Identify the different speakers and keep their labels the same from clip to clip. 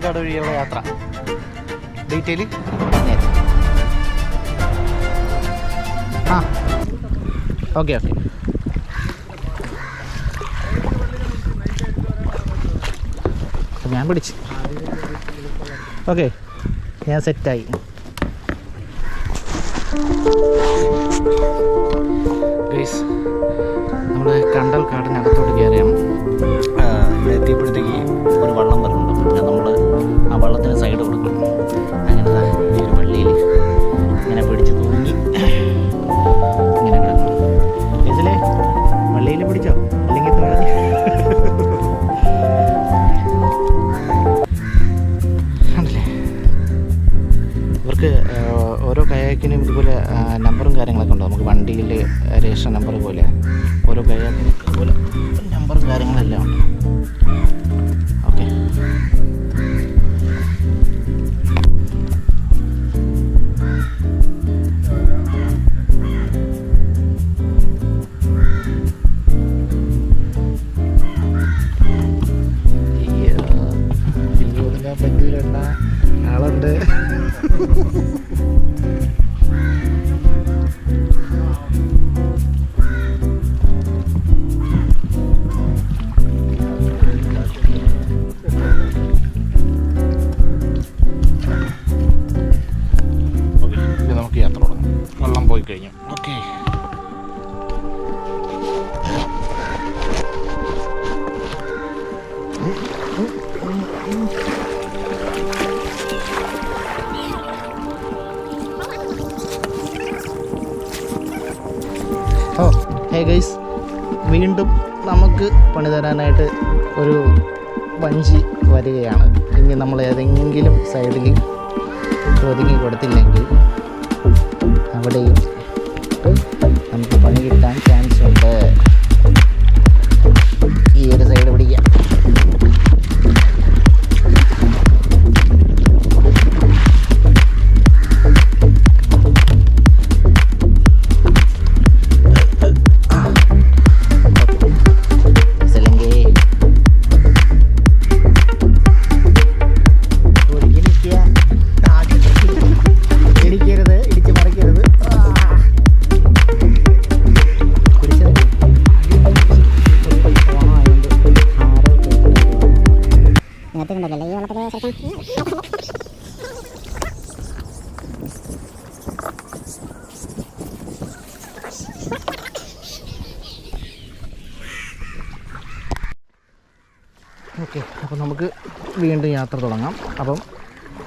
Speaker 1: പാലക്കാട് വഴിയുള്ള യാത്ര detail okay. ഞാൻ പിടിച്ച് ഓക്കെ, ഞാൻ സെറ്റായി. ഗൈസ്, നമ്മൾ കണ്ടൽ കാടിനകത്തോട്ട് കയറിയാണ്. ഇവിടെ എത്തിയപ്പോഴത്തേക്ക് ഒരു വള്ളം വരുന്നുണ്ട്. പിന്നെ നമ്മൾ ആ വള്ളത്തിന് സൈഡ് കൊടുക്കണം. അങ്ങനെ ഈ ഒരു വള്ളിയിൽ ഇങ്ങനെ പിടിച്ച് തൂങ്ങി ഇങ്ങനെ കിടക്കണം. ഇതിലെ വള്ളിയിൽ പിടിച്ചോ, അല്ലെങ്കിൽ തുഴഞ്ഞ് ആണല്ലേ. ഇവർക്ക് ഓരോ കയാക്കിനും ഇതുപോലെ നമ്പറും കാര്യങ്ങളൊക്കെ ഉണ്ട്. നമുക്ക് വണ്ടിയിൽ രജിസ്റ്റർ നമ്പർ പോലെ ഓരോ കയാക്കിനും ഇതുപോലെ നമ്പറും കാര്യങ്ങളെല്ലാം ഉണ്ട്. ഓക്കെ, പറ്റിയില്ല, ആളുണ്ട്. നമുക്ക് യാത്ര തുടങ്ങാം. വെള്ളം പോയി കഴിഞ്ഞു. ഓക്കെ, ഹേ ഗൈസ്, വീണ്ടും നമുക്ക് പണി തരാനായിട്ട് ഒരു വഞ്ചി വരികയാണ്. ഇനി നമ്മൾ ഏതെങ്കിലും സൈഡിൽ ഒതുങ്ങി കൊടുത്തില്ലെങ്കിൽ അവിടെയും നമുക്ക് പണി കിട്ടാൻ ചാൻസ് ഉണ്ട്. ഈ ഒരു സൈഡ് പിടിക്കാം. ഓക്കെ, അപ്പം നമുക്ക് വീണ്ടും യാത്ര തുടങ്ങാം. അപ്പം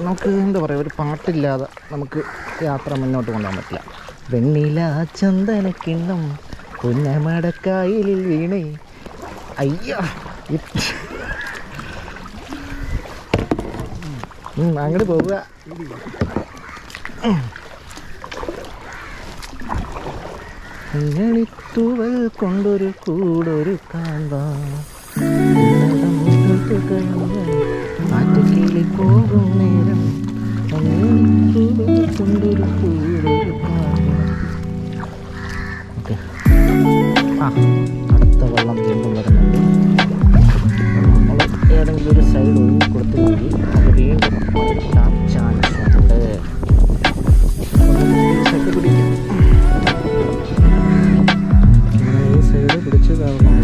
Speaker 1: നമുക്ക് എന്താ പറയുക, ഒരു പാട്ടില്ലാതെ നമുക്ക് യാത്ര മുന്നോട്ട് കൊണ്ടുപോകാൻ പറ്റില്ല. വെണ്ണില ചന്ദനക്കിണ്ണം കുഞ്ഞമടക്കായലിൽ വീണേ അയ്യോ. അങ്ങോട്ട് പോവുക. തൂവൽ കൊണ്ടൊരു കൂടൊരു കാന്താ ആറ്റക്കിളി പോകും നേരം കൊണ്ടൊരു കൂടൊരു കാന്താ. ഓക്കെ, അടുത്ത വെള്ളം വീണ്ടും വരുന്നുണ്ട്. നമ്മൾ ഏതെങ്കിലും ഒരു സൈഡ് ഒഴിഞ്ഞ് കൊടുത്തില്ലെങ്കിൽ അത് വീണ്ടും കിട്ടാൻ ചാൻസ് ഉണ്ട്. സൈഡ് പിടിക്കാം. ഈ സൈഡ് പിടിച്ച് കാരണം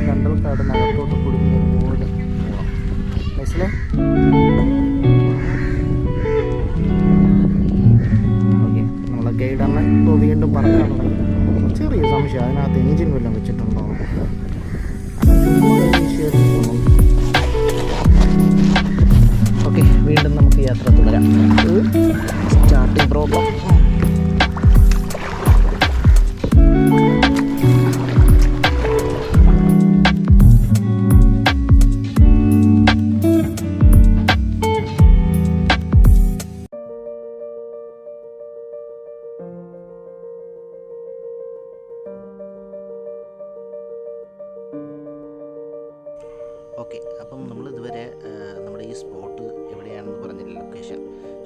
Speaker 1: കണ്ടൽക്കാടിനകത്തോട്ട് കുടുങ്ങിയ പോലെ മനസ്സിലായി. ഓക്കെ, നമ്മളെ ഗൈഡറിനെ വീണ്ടും പറയാൻ തുടങ്ങി. ചെറിയ സംശയം, അതിനകത്ത് എൻജിൻ വല്ലതും വെച്ചിട്ടുണ്ടോ? ഓക്കെ, വീണ്ടും നമുക്ക് യാത്ര തുടരാം. Starting problem. ഓക്കെ, അപ്പം നമ്മൾ ഇതുവരെ നമ്മുടെ ഈ സ്പോട്ട് എവിടെയാണെന്ന് പറഞ്ഞില്ല, ലൊക്കേഷൻ.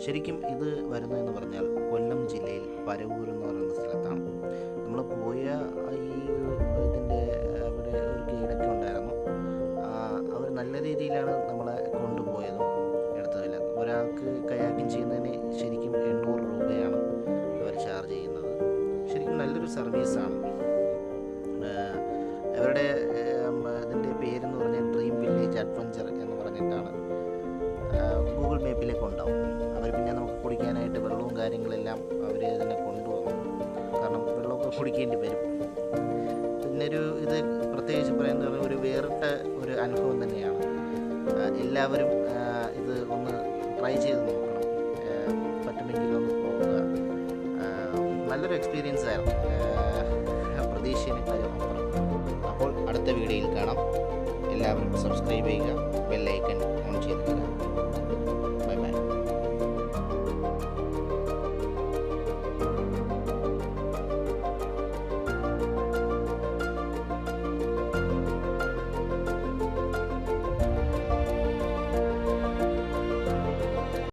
Speaker 1: ശരിക്കും ഇത് വരുന്നതെന്ന് പറഞ്ഞാൽ കൊല്ലം ജില്ലയിൽ പരവൂർ എന്ന് പറയുന്ന സ്ഥലത്താണ്. നമ്മൾ പോയ ഈ ഒരു ഇതിൻ്റെ അവിടെ ഒരു ഗൈഡൊക്കെ ഉണ്ടായിരുന്നു. അവർ നല്ല രീതിയിലാണ് നമ്മളെ കൊണ്ടുപോയതും എടുത്തതില്ല. ഒരാൾക്ക് കയാക്കിങ് ചെയ്യുന്നതിന് ശരിക്കും 800 രൂപയാണ് അവർ ചാർജ് ചെയ്യുന്നത്. ശരിക്കും നല്ലൊരു സർവീസാണ്. അവരുടെ ഇതിൻ്റെ പേരെന്ന് പറഞ്ഞാൽ ഡ്രീം വില്ലേജ് അഡ്വഞ്ചർ എന്ന് പറഞ്ഞിട്ടാണ്. ഗൂഗിൾ മാപ്പിലേക്ക് ഉണ്ടാവും. അവർ പിന്നെ നമുക്ക് കുടിക്കാനായിട്ട് വെള്ളവും കാര്യങ്ങളെല്ലാം അവർ ഇതിനെ കൊണ്ടുവന്നു. കാരണം വെള്ളമൊക്കെ കുടിക്കേണ്ടി വരും. പിന്നെ ഇത് പ്രത്യേകിച്ച് പറയുന്നത് ഒരു വേറിട്ട ഒരു അനുഭവം തന്നെയാണ്. എല്ലാവരും ഇത് ഒന്ന് ട്രൈ ചെയ്ത് നോക്കണം. പറ്റുമെങ്കിൽ ഒന്ന് പോകുക. നല്ലൊരു എക്സ്പീരിയൻസ് ആയിരുന്നു, പ്രതീക്ഷേനേക്കാളും അപ്പുറം. അപ്പോൾ അടുത്ത വീഡിയോയിൽ കാണാം. എല്ലാവരും സബ്സ്ക്രൈബ് ചെയ്യുക, ബെൽ ഐക്കൺ